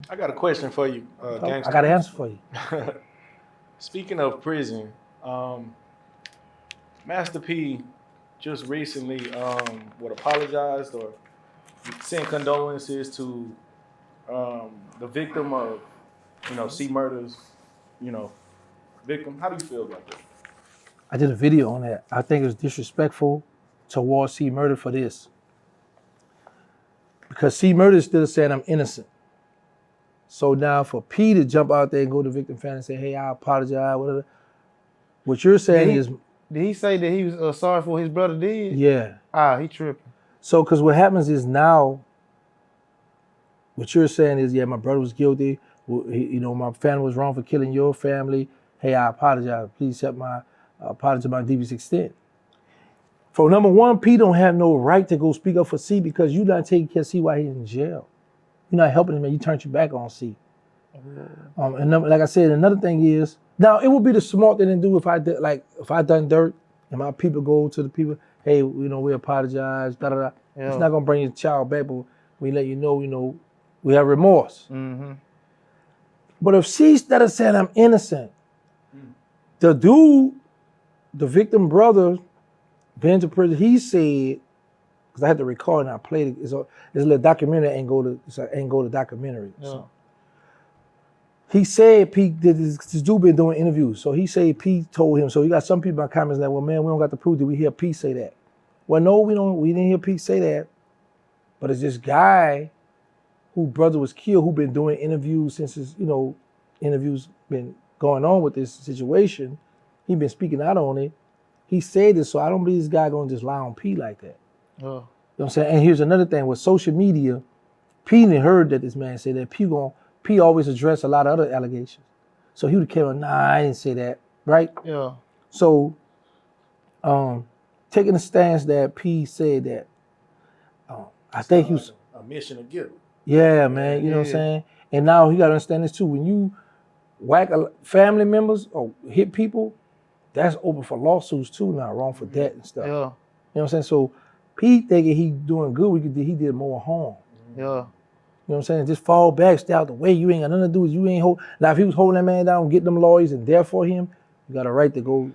I got a question for you, Gangsta. I got an answer for you. Speaking of prison, Master P just recently apologized or sent condolences to the victim of C Murder's victim. How do you feel about that? I did a video on that. I think it's disrespectful towards C Murder for this. Because C Murder is still saying I'm innocent. So now for P to jump out there and go to the victim family and say, hey, I apologize, whatever. What you're saying is... Did he say that he was sorry for what his brother did? Yeah. He tripping. So, because what happens is now, what you're saying is, yeah, my brother was guilty. My family was wrong for killing your family. Hey, I apologize. Please accept my apology to my deepest extent. For number one, P don't have no right to go speak up for C because you're not taking care of C while he's in jail. You're not helping him, and you turned your back on C. Like I said, another thing is, now it would be the smart thing to do if I done dirt and my people go to the people, hey, we apologize, da da da. Yeah. It's not gonna bring your child back, but we let you know, we have remorse. Mm-hmm. But if C instead of saying I'm innocent, the dude, the victim brother, been to prison, he said, because I had to record and I played it, it's a little documentary, it's an Angola documentary. Yeah. So. He said Pete did this dude been doing interviews. So he said Pete told him. So you got some people in my comments like, well, man, we don't got to prove. Did we hear Pete say that? Well, no, we didn't hear Pete say that. But it's this guy whose brother was killed who been doing interviews since his, interviews been going on with this situation. He been speaking out on it. He said this, so I don't believe this guy gonna just lie on Pete like that. You know what I'm saying? And here's another thing with social media. Pete heard that this man said that P always addressed a lot of other allegations. So he would have came on, nah, I didn't say that, right? Yeah. So taking the stance that P said that, I think he was... a mission of guilt. Yeah, man, you know what I'm saying? And now he got to understand this too. When you whack family members or hit people, that's open for lawsuits too now, wrong for debt and stuff. Yeah. You know what I'm saying? So Pete thinking he doing good, he did more harm. Yeah. You know what I'm saying? Just fall back, stay out the way. You ain't got nothing to do with you. Ain't hold. Now, if he was holding that man down, get them lawyers and there for him, you got a right to go.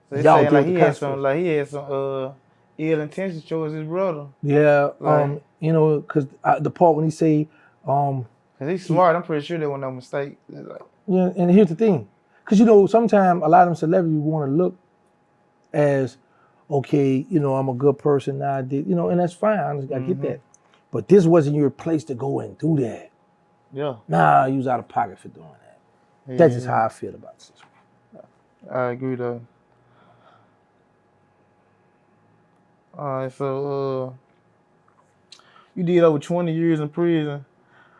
So y'all like he had some ill intentions towards his brother. Yeah, because the part when he say, cause he's smart. I'm pretty sure there was no mistake. Yeah, and here's the thing, because sometimes a lot of them celebrities want to look as, okay, I'm a good person. Now I did, and that's fine. I get that. But this wasn't your place to go and do that. Yeah. Nah, you was out of pocket for doing that. Yeah. That's just how I feel about this. I agree though. All right, so you did over 20 years in prison.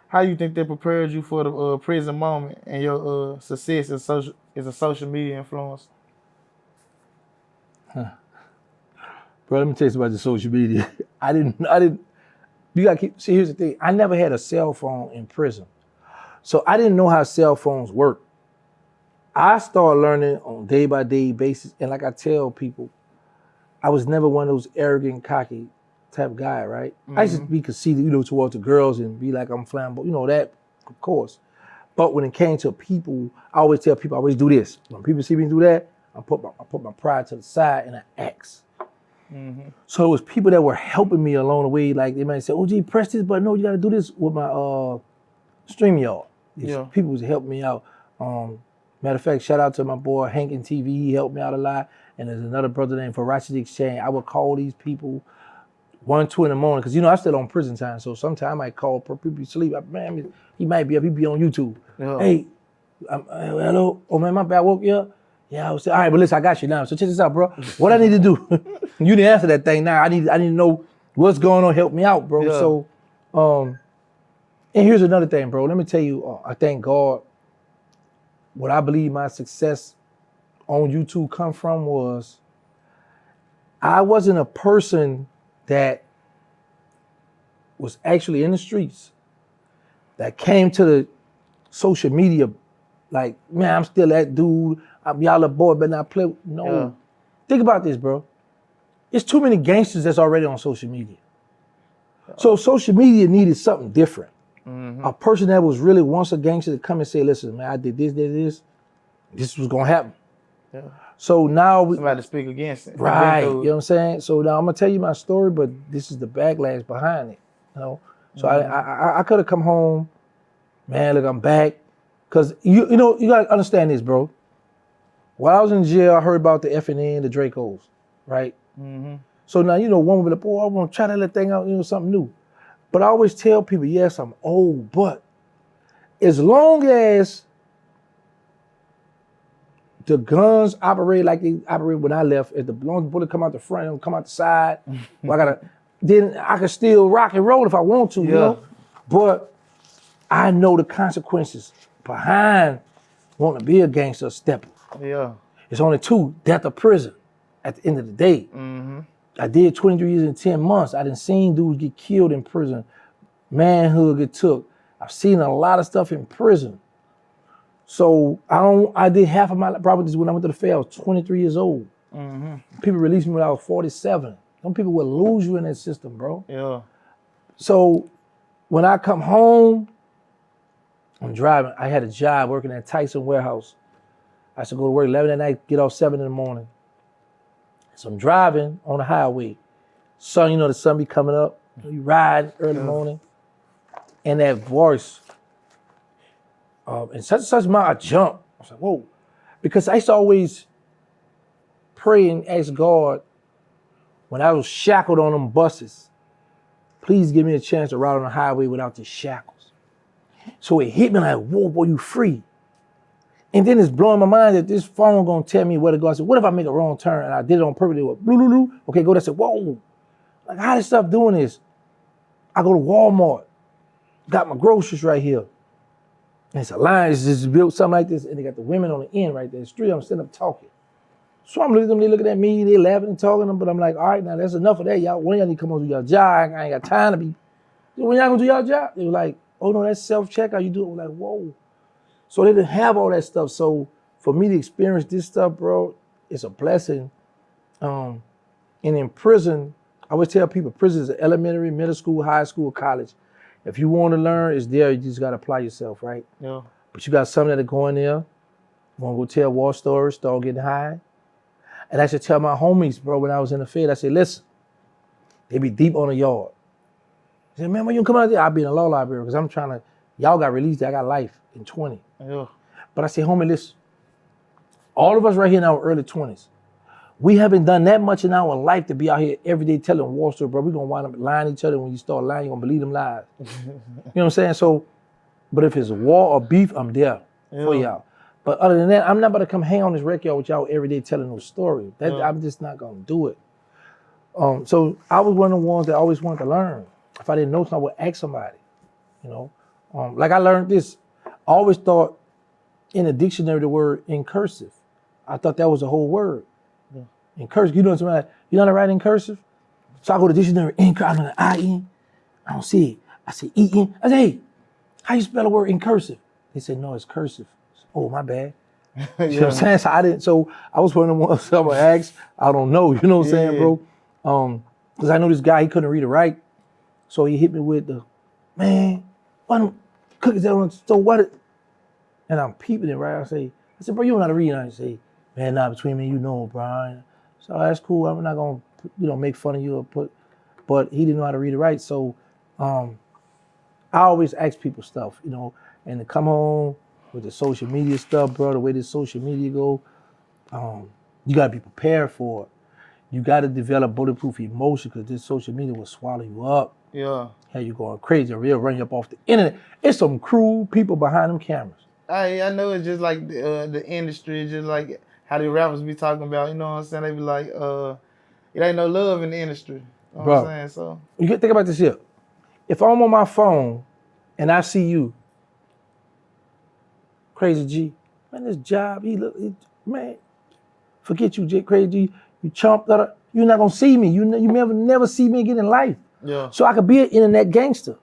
How you think that prepared you for the prison moment and your success as a social media influencer? Bro, let me tell you about the social media. I didn't. You gotta see, here's the thing. I never had a cell phone in prison. So I didn't know how cell phones work. I started learning on day-by-day basis. And like I tell people, I was never one of those arrogant, cocky type guy, right? I used to be conceited, towards the girls and be like I'm flamboyant, that, of course. But when it came to people, I always tell people, I always do this. When people see me do that, I put my pride to the side and I ask. Mm-hmm. So it was people that were helping me along the way. Like they might say, "Oh, gee, press this button. No, you got to do this with my StreamYard." People was helping me out. Matter of fact, shout out to my boy Hank and TV. He helped me out a lot. And there's another brother named Farashid Exchange. I would call these people 1, 2 in the morning because I still on prison time. So sometimes I might call people sleep. Man, he might be up. He be on YouTube. Yeah. Hey, hello. Oh man, my bad. Woke you up. Yeah, I was saying, all right, but listen, I got you now. So check this out, bro. What I need to do? You didn't answer that thing now. I need to know what's going on. Help me out, bro. Yeah. So, and here's another thing, bro. Let me tell you, I thank God. What I believe my success on YouTube come from was I wasn't a person that was actually in the streets that came to the social media like, man, I'm still that dude. Y'all a boy, but not play. No. Yeah. Think about this, bro. It's too many gangsters that's already on social media. So social media needed something different. Mm-hmm. A person that was really once a gangster to come and say, listen, man, I did this. This was gonna happen. Yeah. So now Somebody to speak against it. right, Been you through know what I'm saying? So now I'm gonna tell you my story, but this is the backlash behind it. You know? So I could have come home, man, look, I'm back. Cause you know, you gotta understand this, bro. While I was in jail, I heard about the FNN, the Dracos, right? Mm-hmm. So now, you know, one will be like, boy, I want to try that little thing out, you know, something new. But I always tell people, yes, I'm old, but as long as the guns operate like they operate when I left, if the long bullet come out the front and come out the side, well, then I can still rock and roll if I want to, you know? But I know the consequences behind wanting to be a gangster stepper. Yeah. It's only 2, death or prison at the end of the day. Mm-hmm. I did 23 years and 10 months. I done seen dudes get killed in prison, manhood get took. I've seen a lot of stuff in prison. So I did half of my probably when I went to the fair, I was 23 years old. Mm-hmm. People released me when I was 47. Some people will lose you in that system, bro. Yeah. So when I come home, I'm driving. I had a job working at Tyson Warehouse. I used to go to work 11 at night, get off 7 in the morning. So I'm driving on the highway. Sun, you know, the sun be coming up. You ride early morning. And that voice, and such amount, I jump. I was like, whoa. Because I used to always pray and ask God when I was shackled on them buses, please give me a chance to ride on the highway without the shackles. So it hit me like, whoa, boy, you free. And then it's blowing my mind that this phone gonna tell me where to go. I said, what if I make a wrong turn and I did it on purpose? It went blue, blue, blue. Okay, go there. I said, whoa. Like, how this stuff doing this? I go to Walmart, got my groceries right here. And it's a line, it's just built something like this, and they got the women on the end right there. The street, I'm sitting up talking. So I'm looking at them, they looking at me, they laughing and talking, but I'm like, all right, now that's enough of that, y'all. When y'all need to come on do your job, I ain't got time to be. When y'all gonna do your job? They were like, oh no, that's self-checkout, you do it. We're like, whoa. So they didn't have all that stuff. So for me to experience this stuff, bro, it's a blessing. And in prison, I always tell people, prison is elementary, middle school, high school, college. If you want to learn, it's there. You just got to apply yourself, right? Yeah. But you got some that are going there, want to go tell war stories, start getting high. And I should tell my homies, bro, when I was in the Fed, I said, listen, they be deep on the yard. I said, man, when you come out there, I'll be in the law library because I'm trying to, y'all got released, I got life in 20. Yeah. But I said, homie, listen, all of us right here in our early 20s, we haven't done that much in our life to be out here every day telling war stories, bro. We're going to wind up lying to each other. When you start lying, you're going to believe them lies. You know what I'm saying? So, but if it's war or beef, I'm there for y'all. But other than that, I'm not about to come hang on this record with y'all every day telling no story. I'm just not going to do it. So I was one of the ones that always wanted to learn. If I didn't know something, I would ask somebody, you know. Like I learned this. I always thought in a dictionary the word in cursive. I thought that was a whole word. Yeah. In cursive, you know how to write in cursive? So I go to the dictionary, in cursive, I'm like, I-N. I don't see it. I say E-N. I say, hey, how you spell a word in cursive? They said, no, it's cursive. Oh, my bad. You know what I'm saying? So I was one of the ones I would ask, I don't know, you know what I'm saying, bro? Because I know this guy, he couldn't read or write. So he hit me with the, man, why don't cookies that on the stove, what? And I'm peeping it, right? I said, bro, you don't know how to read. And I say, man, not between me and you, know, Brian. So that's cool. I'm not going to, make fun of you or but he didn't know how to read or write. So I always ask people stuff, and to come home with the social media stuff, bro, the way this social media go, you got to be prepared for it. You got to develop bulletproof emotion because this social media will swallow you up. Yeah. Have you going crazy or real run you up off the internet. It's some cruel people behind them cameras. I know it's just like the industry, it's just like how the rappers be talking about, you know what I'm saying? They be like, it ain't no love in the industry. You know what I'm saying? So you can think about this here. If I'm on my phone and I see you, Crazy G, man, this job, man, forget you, Crazy G, you chump, you're not gonna see me. You never see me again in life. Yeah. So I could be an internet gangster.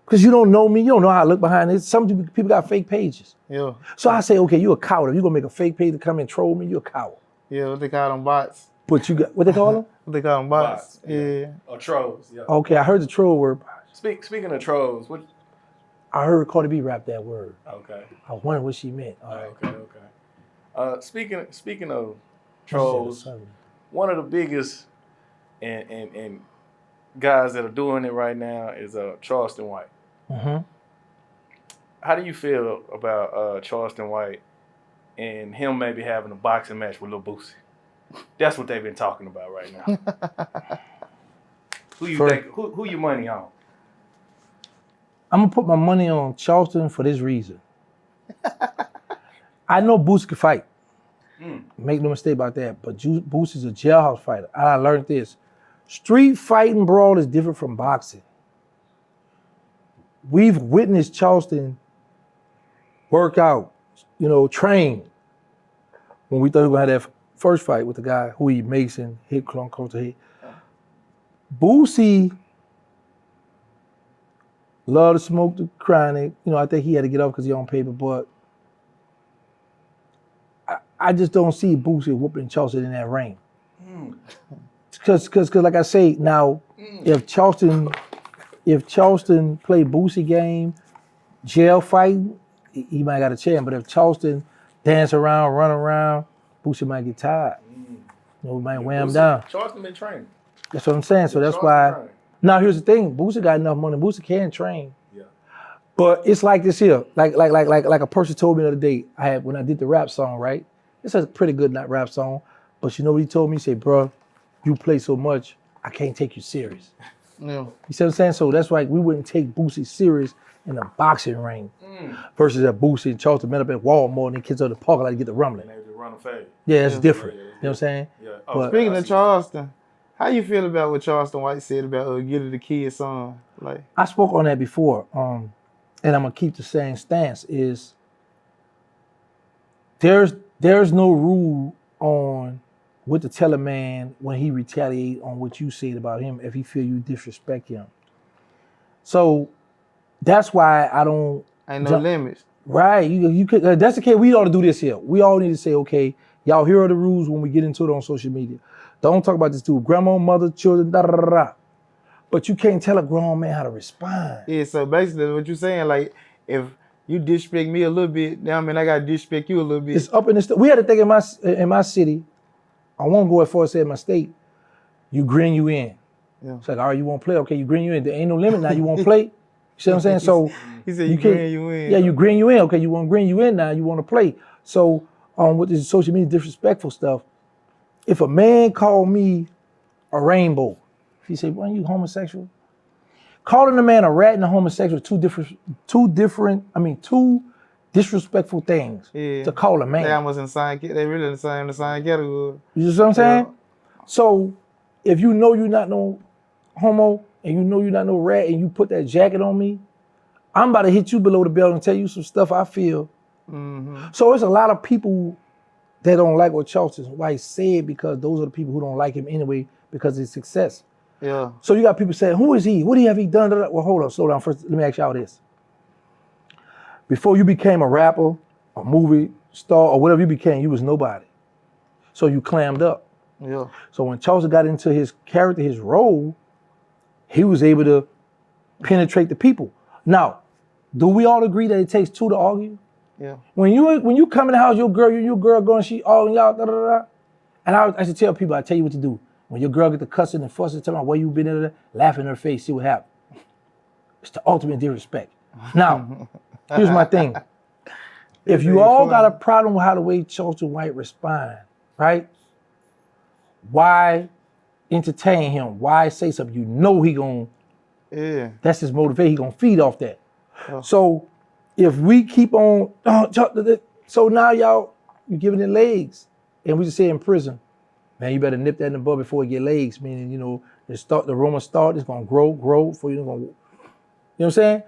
Because you don't know me, you don't know how I look behind this. Some people got fake pages. Yeah. So I say, okay, you a coward. If you gonna make a fake page to come and troll me, you a coward. Yeah, what they call them bots. But you got, what they call them? What they call them bots. Yeah. Or trolls, yeah. Okay, I heard the troll word. Speaking of trolls, what I heard Cardi B rap that word. Okay. I wonder what she meant. All right. Okay. Speaking of trolls, one of the biggest and guys that are doing it right now is Charleston White. Mm-hmm. How do you feel about Charleston White and him maybe having a boxing match with Lil Boosie? That's what they've been talking about right now. Who you think? Who your money on? I'm gonna put my money on Charleston for this reason. I know Boosie can fight. Make no mistake about that. But Boosie's a jailhouse fighter. And I learned this. Street fighting brawl is different from boxing. We've witnessed Charleston work out, train. When we thought we were gonna have that first fight with the guy who he Mason hit close to hit. Boosie loved to smoke the chronic. I think he had to get off because he on paper, but I just don't see Boosie whooping Charleston in that ring. Because like I say, now, if Charleston play Boosie game, jail fighting, he might got a chance. But if Charleston dance around, run around, Boosie might get tired. We might wear him down. Charleston been training. That's what I'm saying. So that's why. Now here's the thing: Boosie got enough money. Boosie can train. Yeah. But it's like this here. Like a person told me the other day. When I did the rap song, right? It's a pretty good rap song. But you know what he told me? He said, "Bro, you play so much, I can't take you serious." Yeah. You see what I'm saying? So that's why we wouldn't take Boosie serious in a boxing ring versus that Boosie and Charleston met up at Walmart and the kids on the parking lot to get the rumbling. And they just run fast. Yeah, it's different. You know what I'm saying? Yeah. But speaking of Charleston, how you feel about what Charleston White said about Get It the Kid song? Like, I spoke on that before, and I'm gonna keep the same stance. Is there's no rule on what to tell a man when he retaliate on what you said about him if he feel you disrespect him. So that's why I don't. Ain't no limits. Right. You could. That's the case. We ought to do this here. We all need to say, okay, y'all, here are the rules when we get into it on social media. Don't talk about this to grandma, mother, children, da da da da. But you can't tell a grown man how to respond. Yeah. So basically, what you're saying, like, if you disrespect me a little bit, now I mean I gotta disrespect you a little bit. It's up in the we had a thing in my city. I won't go as far as say in my state. You grin you in. Yeah. It's like, all right, you won't play. Okay, you grin you in. There ain't no limit now. You won't play. You see what I'm saying? So he said you grin you in. Yeah, you grin you in. Okay, you want to grin you in now. You want to play. So with this social media disrespectful stuff, if a man called me a rainbow, if he said, "Why you homosexual?" Calling a man a rat and a homosexual, two disrespectful things to call a man. They almost in the same. They really in the same category. You see what I'm saying? So if you know you're not no homo and you know you're not no rat and you put that jacket on me, I'm about to hit you below the belt and tell you some stuff I feel. Mm-hmm. So there's a lot of people that don't like what Charleston White said because those are the people who don't like him anyway because of his success. Yeah. So you got people saying, who is he? What have he done? Well, hold on, slow down. First, let me ask y'all this. Before you became a rapper, a movie star, or whatever you became, you was nobody. So you clammed up. Yeah. So when Charleston got into his character, his role, he was able to penetrate the people. Now, do we all agree that it takes two to argue? Yeah. When you come in the house, your girl going, she all y'all, da da da. And I should tell people, I tell you what to do. When your girl get to cussing and fussing, tell me where you been in there, laugh in her face, see what happens. It's the ultimate disrespect. Now, here's my thing. If you all got a problem with how the way Charleston White respond, right? Why entertain him? Why say something? You know he gonna, that's his motivation. He gonna feed off that. So if we keep on, so now y'all, you giving it legs. And we just say in prison, man, you better nip that in the bud before it get legs. Meaning, the rumor start, it's gonna grow for you. You know what I'm saying?